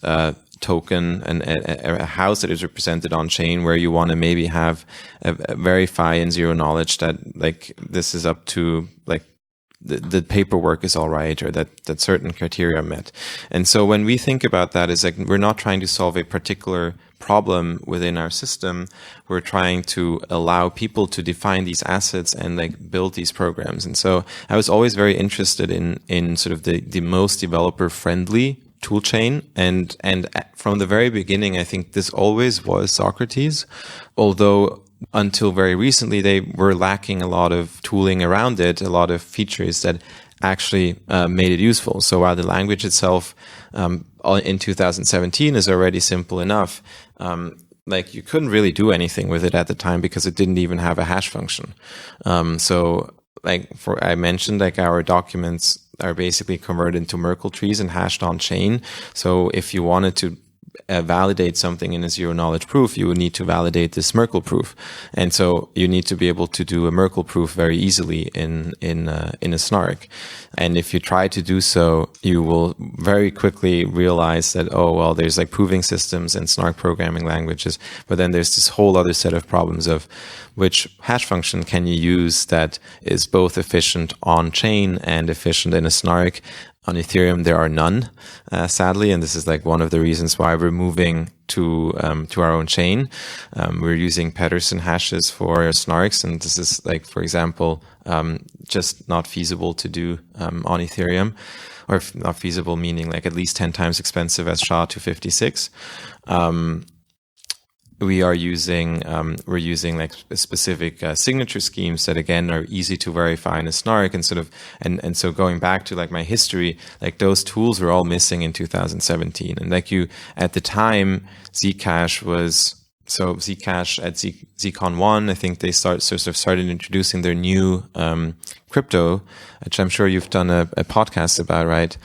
token and a house that is represented on chain, where you want to maybe have a verify in zero knowledge that like this is up to like the paperwork is all right, or that certain criteria are met. And so when we think about that, is like we're not trying to solve a particular problem within our system. We're trying to allow people to define these assets and like build these programs. And so I was always very interested in sort of the most developer friendly toolchain, and from the very beginning, I think this always was Socrates, although until very recently they were lacking a lot of tooling around it, a lot of features that actually made it useful. So while the language itself in 2017 is already simple enough, like you couldn't really do anything with it at the time because it didn't even have a hash function. So like I mentioned, like our documents are basically converted into Merkle trees and hashed on chain. So if you wanted to validate something in a zero knowledge proof, you would need to validate this Merkle proof. And so you need to be able to do a Merkle proof very easily in a SNARK. And if you try to do so, you will very quickly realize that, oh, well, there's like proving systems and SNARK programming languages, but then there's this whole other set of problems of which hash function can you use that is both efficient on chain and efficient in a SNARK. On Ethereum, there are none, sadly, and this is like one of the reasons why we're moving to our own chain. We're using Pedersen hashes for SNARKs, and this is like, for example, just not feasible to do on Ethereum, or not feasible meaning like at least 10 times expensive as SHA-256. We're using like specific signature schemes that again are easy to verify in a SNARK, and so going back to like my history, like those tools were all missing in 2017, and like at the time Zcash at ZCon 1, I think they started introducing their new crypto, which I'm sure you've done a podcast about, right?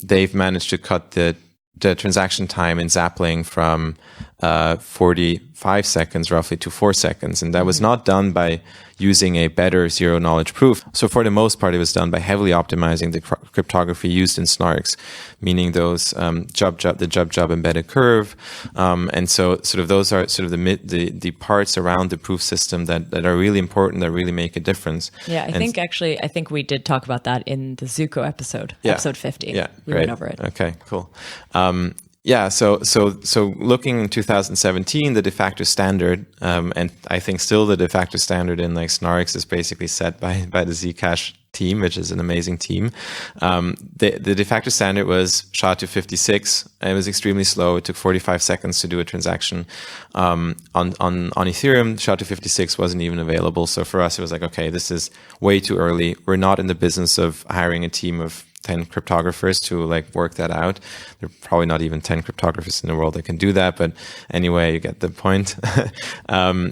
They've managed to cut the transaction time in Zapling from 45 seconds roughly to 4 seconds. And that was not done by using a better zero knowledge proof. So for the most part, it was done by heavily optimizing the cryptography used in SNARKs, meaning those the jub embedded curve. And so sort of those are sort of the parts around the proof system that are really important, that really make a difference. Yeah, I think we did talk about that in the Zuko episode, episode 50. Yeah, we went over it. Okay, cool. So looking in 2017, the de facto standard, and I think still the de facto standard in like SNARKs is basically set by the Zcash team, which is an amazing team. The de facto standard was SHA-256, and it was extremely slow. It took 45 seconds to do a transaction. On Ethereum, SHA-256 wasn't even available. So for us, it was like, okay, this is way too early. We're not in the business of hiring a team of 10 cryptographers to like work that out. There are probably not even 10 cryptographers in the world that can do that, but anyway, you get the point.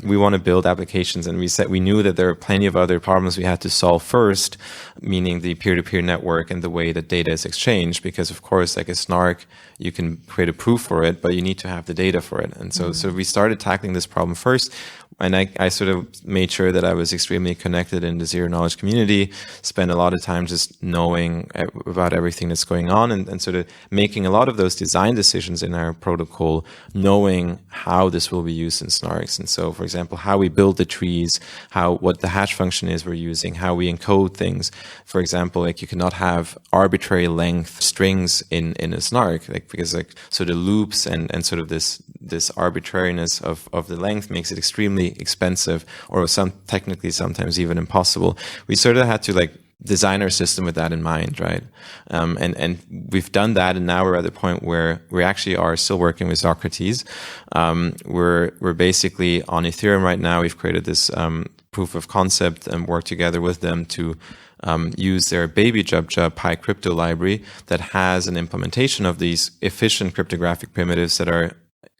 We want to build applications, and we knew that there are plenty of other problems we had to solve first, meaning the peer-to-peer network and the way that data is exchanged, because of course, like a SNARK, you can create a proof for it, but you need to have the data for it. And so we started tackling this problem first. And I sort of made sure that I was extremely connected in the zero knowledge community, spent a lot of time just knowing about everything that's going on, and sort of making a lot of those design decisions in our protocol, knowing how this will be used in SNARKs. And so, for example, how we build the trees, what the hash function is we're using, how we encode things. For example, like you cannot have arbitrary length strings in a SNARK, like because like so the loops and sort of this arbitrariness of the length makes it extremely expensive, or technically sometimes even impossible. We sort of had to like design our system with that in mind, right? And we've done that, and now we're at the point where we actually are still working with Socrates. We're basically on Ethereum right now. We've created this proof of concept and worked together with them to use their baby Jubja PyCrypto library that has an implementation of these efficient cryptographic primitives that are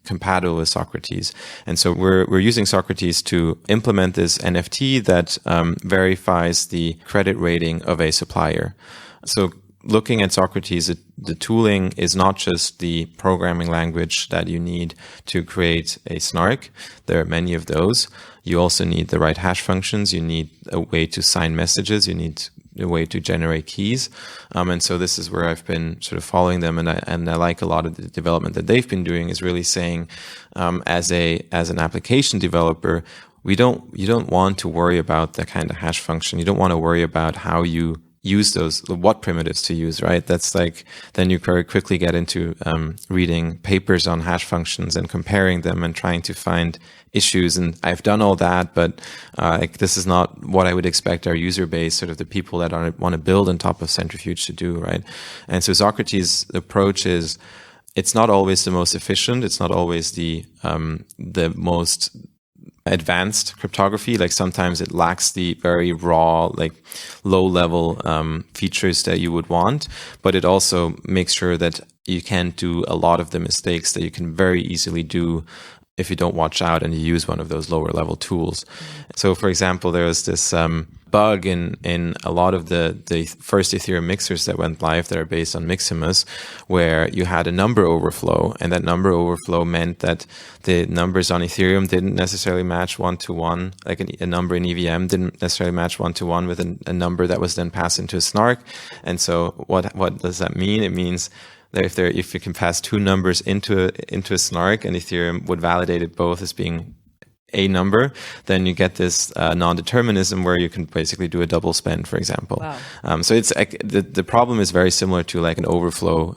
compatible with Socrates. And so we're using Socrates to implement this NFT that verifies the credit rating of a supplier. So looking at Socrates, the tooling is not just the programming language that you need to create a snark. There are many of those. You also need the right hash functions. You need a way to sign messages. You need a way to generate keys. And so this is where I've been sort of following them. And I like a lot of the development that they've been doing is really saying, as an application developer, you don't want to worry about the kind of hash function. You don't want to worry about how you use those, what primitives to use, right? That's like, then you very quickly get into reading papers on hash functions and comparing them and trying to find issues. And I've done all that, but this is not what I would expect our user base, sort of the people that want to build on top of Centrifuge to do, right? And so Socrates' approach is, it's not always the most efficient. It's not always the most advanced cryptography. Like sometimes it lacks the very raw, like low level features that you would want, but it also makes sure that you can't do a lot of the mistakes that you can very easily do if you don't watch out and you use one of those lower level tools. So for example, there was this bug in a lot of the first Ethereum mixers that went live that are based on Miximus, where you had a number overflow, and that number overflow meant that the numbers on Ethereum didn't necessarily match one-to-one, like a number in EVM didn't necessarily match one-to-one with a number that was then passed into a snark. And so what does that mean? It means that if you can pass two numbers into a snark and Ethereum would validate it both as being a number, then you get this non-determinism where you can basically do a double spend, for example. Wow. So it's the problem is very similar to like an overflow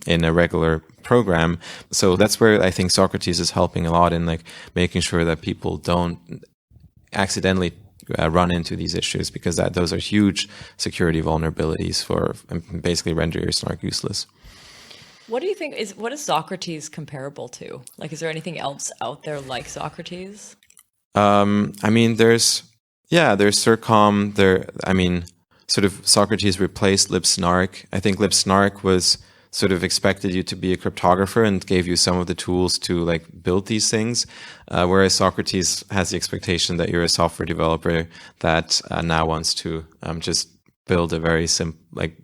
in a regular program. So that's where I think Socrates is helping a lot in like making sure that people don't accidentally run into these issues, because those are huge security vulnerabilities for basically render your snark useless. What do you think what is Socrates comparable to? Like, is there anything else out there like Socrates? I mean, there's CIRCOM. Sort of Socrates replaced libsnark. I think libsnark was sort of expected you to be a cryptographer and gave you some of the tools to like build these things. Whereas Socrates has the expectation that you're a software developer that now wants to just build a very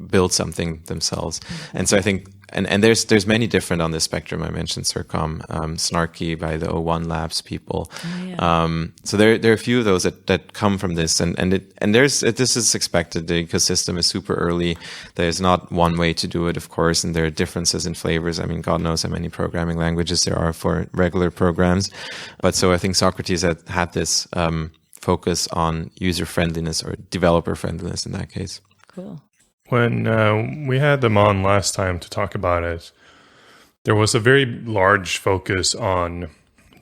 build something themselves. Mm-hmm. And so I think, and there's many different on this spectrum. I mentioned CIRCOM, Snarky by the O1 Labs people. Oh, yeah. So there are a few of those that come from this, this is expected. The ecosystem is super early. There's not one way to do it, of course, and there are differences in flavors. I mean, God knows how many programming languages there are for regular programs. But so I think Socrates had this focus on user friendliness or developer friendliness in that case. Cool. When we had them on last time to talk about it, there was a very large focus on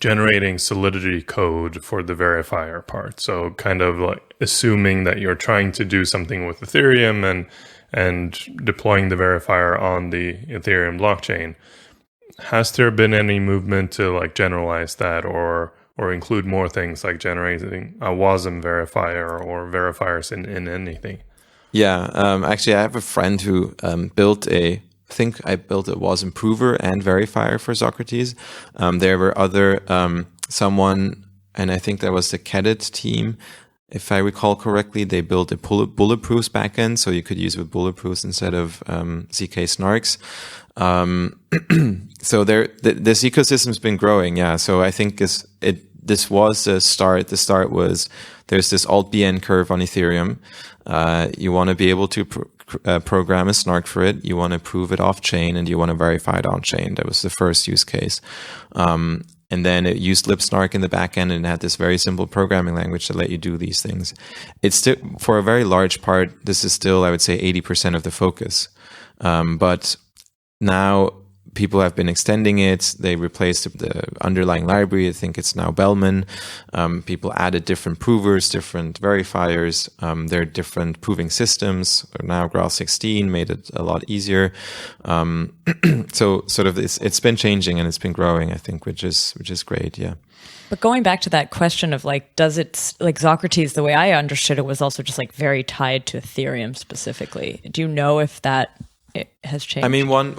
generating solidity code for the verifier part. So kind of like assuming that you're trying to do something with Ethereum and deploying the verifier on the Ethereum blockchain. Has there been any movement to like generalize that or include more things like generating a WASM verifier or verifiers in anything? Yeah, actually, I have a friend who built a WASM prover and verifier for Socrates. There were other, someone, and I think that was the Kedit team. If I recall correctly, they built a bulletproofs backend, so you could use with bulletproofs instead of zkSNARKs. So this ecosystem's been growing, yeah. So I think this was the start. The start was there's this alt-BN curve on Ethereum. You want to be able to program a snark for it. You want to prove it off-chain, and you want to verify it on-chain. That was the first use case. And then it used libsnark in the backend and had this very simple programming language to let you do these things. It's still, for a very large part, this is still, I would say, 80% of the focus. But now, people have been extending it. They replaced the underlying library. I think it's now Bellman. People added different provers, different verifiers. There are different proving systems. Now Graal 16 made it a lot easier. So sort of it's been changing and it's been growing, I think, which is great. Yeah. But going back to that question of like, does it, like Socrates, the way I understood it was also just like very tied to Ethereum specifically. Do you know if that it has changed? I mean, one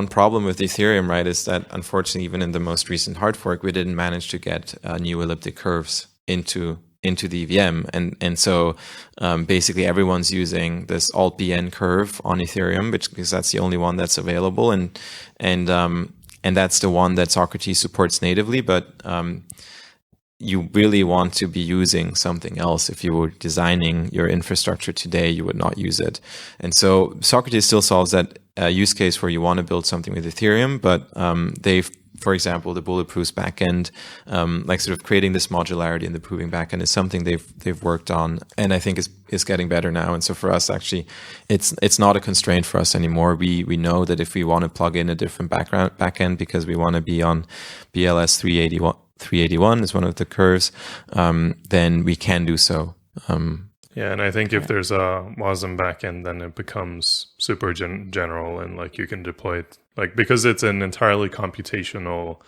problem with Ethereum, right, is that unfortunately, even in the most recent hard fork, we didn't manage to get new elliptic curves into the EVM, and so basically everyone's using this alt BN curve on Ethereum, because that's the only one that's available, and that's the one that Socrates supports natively, but you really want to be using something else. If you were designing your infrastructure today, you would not use it. And so Socrates still solves that use case where you want to build something with Ethereum, but they've, for example, the bulletproofs backend, like sort of creating this modularity in the proving backend is something they've worked on, and I think is getting better now. And so for us, actually, it's not a constraint for us anymore. We know that if we want to plug in a different backend because we want to be on BLS 381 is one of the curves, then we can do so. Yeah, and I think if there's a WASM backend, then it becomes super general, and like you can deploy it, like because it's an entirely computational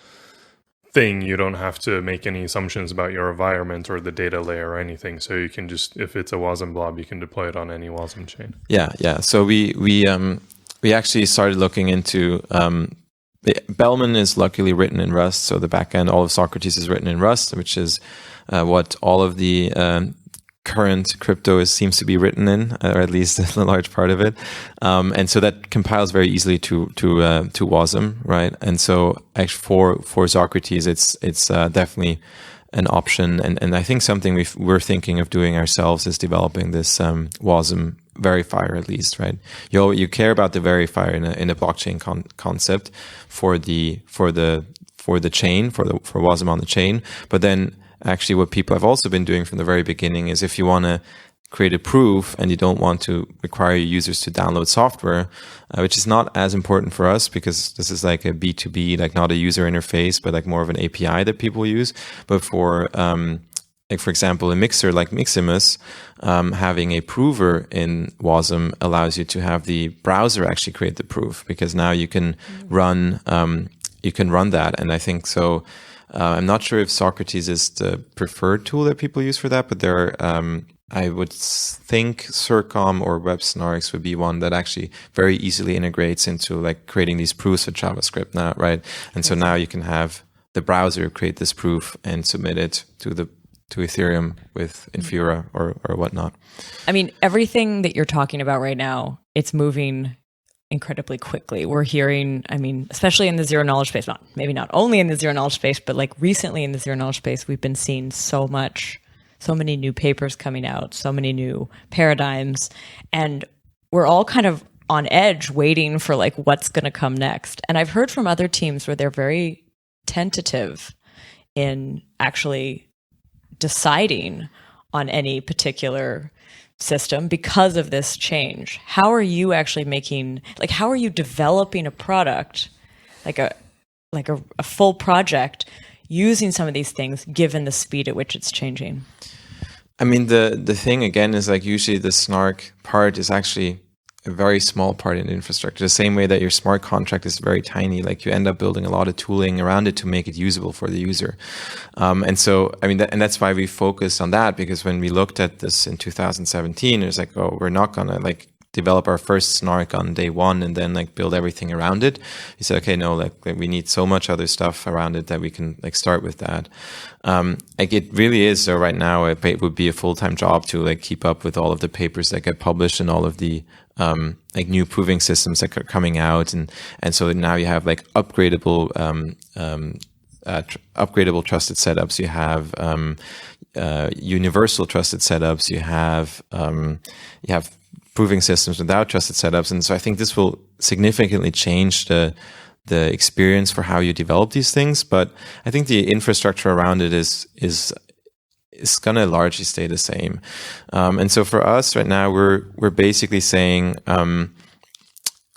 thing, you don't have to make any assumptions about your environment or the data layer or anything. So you can just, if it's a WASM blob, you can deploy it on any WASM chain. Yeah. So we actually started looking into Bellman is luckily written in Rust, so the backend, all of Socrates is written in Rust, which is what all of the current crypto seems to be written in, or at least a large part of it, and so that compiles very easily to WASM, right? And so actually for Socrates, it's definitely an option, and I think something we're thinking of doing ourselves is developing this WASM verifier, at least, right? You care about the verifier in a blockchain concept for the chain, for WASM on the chain, but then actually what people have also been doing from the very beginning is if you want to create a proof and you don't want to require your users to download software, which is not as important for us because this is like a B2B, like not a user interface, but like more of an API that people use. But for like for example, a mixer like Miximus, having a prover in WASM allows you to have the browser actually create the proof, because now you can run that. And I think so. I'm not sure if Socrates is the preferred tool that people use for that, but there are, I would think Circom or zkSNARKs would be one that actually very easily integrates into like creating these proofs with JavaScript now, right? And so now you can have the browser create this proof and submit it to Ethereum with Infura or whatnot. I mean, everything that you're talking about right now, it's moving incredibly quickly. We're hearing, I mean, especially in the zero knowledge space, maybe not only in the zero knowledge space, but like recently in the zero knowledge space, we've been seeing so many new papers coming out, so many new paradigms, and we're all kind of on edge waiting for like what's going to come next. And I've heard from other teams where they're very tentative in actually deciding on any particular system because of this change. How are you actually how are you developing a product, like a full project using some of these things given the speed at which it's changing? I mean, the thing again is like usually the snark part is actually a very small part in infrastructure. The same way that your smart contract is very tiny, like you end up building a lot of tooling around it to make it usable for the user. And so, I mean, that's why we focused on that, because when we looked at this in 2017, it was like, oh, we're not gonna like develop our first snark on day one and then like build everything around it. We said, okay, no, like we need so much other stuff around it that we can like start with that. Like it really is. So right now it would be a full-time job to like keep up with all of the papers that get published and all of the like new proving systems that are coming out, and so now you have like upgradable trusted setups. You have universal trusted setups. You have proving systems without trusted setups, and so I think this will significantly change the experience for how you develop these things. But I think the infrastructure around it is going to largely stay the same. And so for us right now, we're basically saying,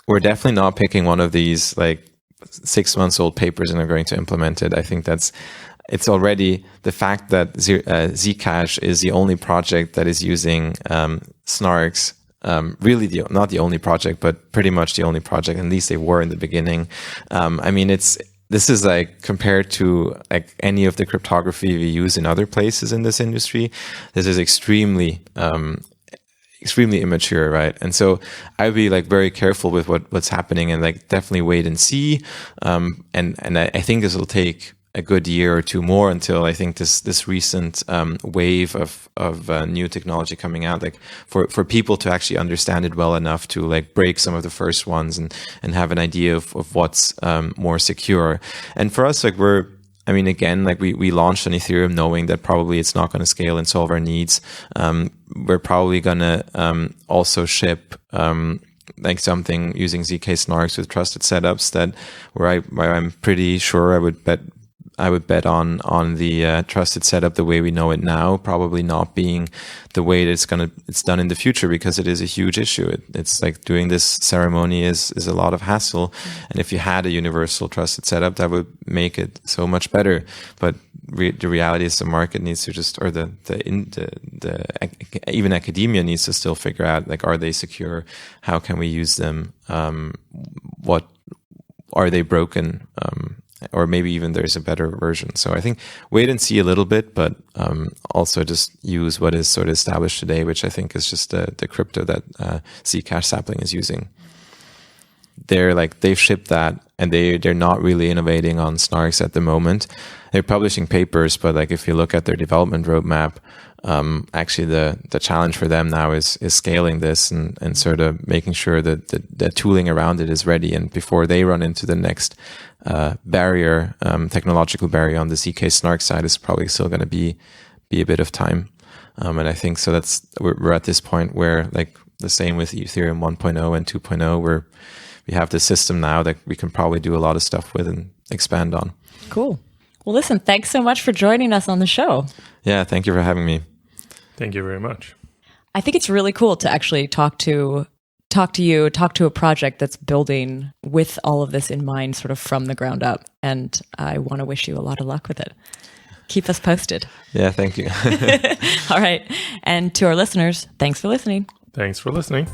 we're definitely not picking one of these like 6 months old papers and are going to implement it. I think it's already the fact that Zcash is the only project that is using SNARKs. Really, not the only project, but pretty much the only project. At least they were in the beginning. I mean, this is like compared to like any of the cryptography we use in other places in this industry. This is extremely immature, right? And so I'd be like very careful with what's happening and like definitely wait and see. And I think this will take a good year or two more until I think this recent wave of new technology coming out, like for people to actually understand it well enough to like break some of the first ones and have an idea of what's more secure. And for us, like we launched on Ethereum knowing that probably it's not going to scale and solve our needs. We're probably going to also ship like something using zkSNARKs with trusted setups where I'm pretty sure I would bet on the trusted setup the way we know it now, probably not being the way that it's done in the future, because it is a huge issue. It's like doing this ceremony is a lot of hassle. And if you had a universal trusted setup, that would make it so much better. But the reality is the market needs to even academia needs to still figure out, like, are they secure? How can we use them? What are they broken? Or maybe even there's a better version. So I think wait and see a little bit, but also just use what is sort of established today, which I think is just the crypto that zcash sapling is using. They've shipped that, and they're not really innovating on SNARKs at the moment. They're publishing papers, but like if you look at their development roadmap, actually the challenge for them now is scaling this and sort of making sure that the tooling around it is ready, and before they run into the next technological barrier on the zkSNARK side, is probably still going to be a bit of time. And I think so we're at this point where, like the same with Ethereum 1.0 and 2.0, where we have this system now that we can probably do a lot of stuff with and expand on. Cool. Well, listen, thanks so much for joining us on the show. Yeah, thank you for having me. Thank you very much. I think it's really cool to actually talk to a project that's building with all of this in mind, sort of from the ground up. And I want to wish you a lot of luck with it. Keep us posted. Yeah, thank you. All right. And to our listeners, thanks for listening. Thanks for listening.